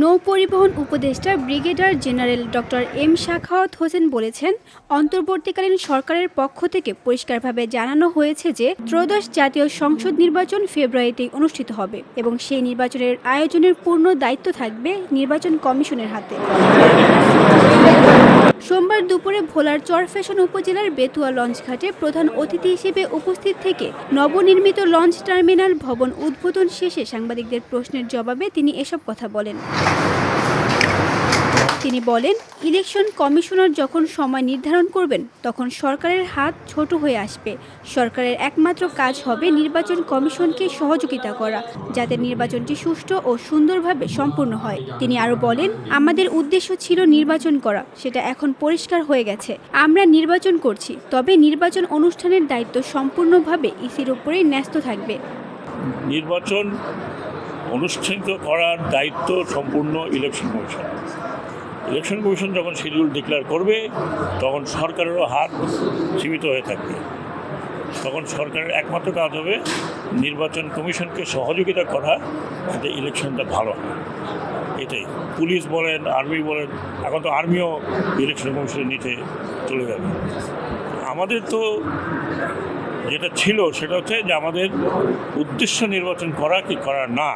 নৌ পরিবহন উপদেষ্টা brigadier general doctor M Sakhawat Hossain বলেছেন, অন্তর্বর্তীকালীন সরকারের পক্ষ থেকে পরিষ্কারভাবে জানানো হয়েছে যে ত্রয়োদশ জাতীয় সংসদ নির্বাচন ফেব্রুয়ারিতেই অনুষ্ঠিত হবে এবং সেই নির্বাচনের আয়োজনের পূর্ণ দায়িত্ব থাকবে নির্বাচন কমিশনের হাতে। সোমবার দুপুরে ভোলার চরফ্যাশন উপজেলার বেতুয়া লঞ্চঘাটে প্রধান অতিথি হিসেবে উপস্থিত থেকে নবনির্মিত লঞ্চ টার্মিনাল ভবন উদ্বোধন শেষে সাংবাদিকদের প্রশ্নের জবাবে তিনি এসব কথা বলেন। তিনি বলেন, ইলেকশন কমিশনার যখন সময় নির্ধারণ করবেন তখন সরকারের হাত ছোট হয়ে আসবে। সরকারের একমাত্র কাজ হবে নির্বাচন কমিশনকে সহযোগিতা করা, যাতে নির্বাচনটি সুষ্ঠু ও সুন্দরভাবে সম্পূর্ণ হয়। তিনি আরও বলেন, আমাদের উদ্দেশ্য ছিল নির্বাচন করা, সেটা এখন পরিষ্কার হয়ে গেছে। আমরা নির্বাচন করছি, তবে নির্বাচন অনুষ্ঠানের দায়িত্ব সম্পূর্ণভাবে ইসির উপরেই ন্যস্ত থাকবে। নির্বাচন অনুষ্ঠিত করার দায়িত্ব সম্পূর্ণ ইলেকশন কমিশন। ইলেকশন কমিশন যখন শিডিউল ডিক্লেয়ার করবে তখন সরকারেরও হাত সীমিত হয়ে থাকবে। তখন সরকারের একমাত্র কাজ হবে নির্বাচন কমিশনকে সহযোগিতা করা, যাতে ইলেকশনটা ভালো হয়। এটাই পুলিশ বলেন, আর্মি বলেন, এখন তো আর্মিও ইলেকশন কমিশনের নিচে চলে যাবে। আমাদের তো যেটা ছিল সেটা হচ্ছে যে আমাদের উদ্দেশ্য নির্বাচন করা কি করা না,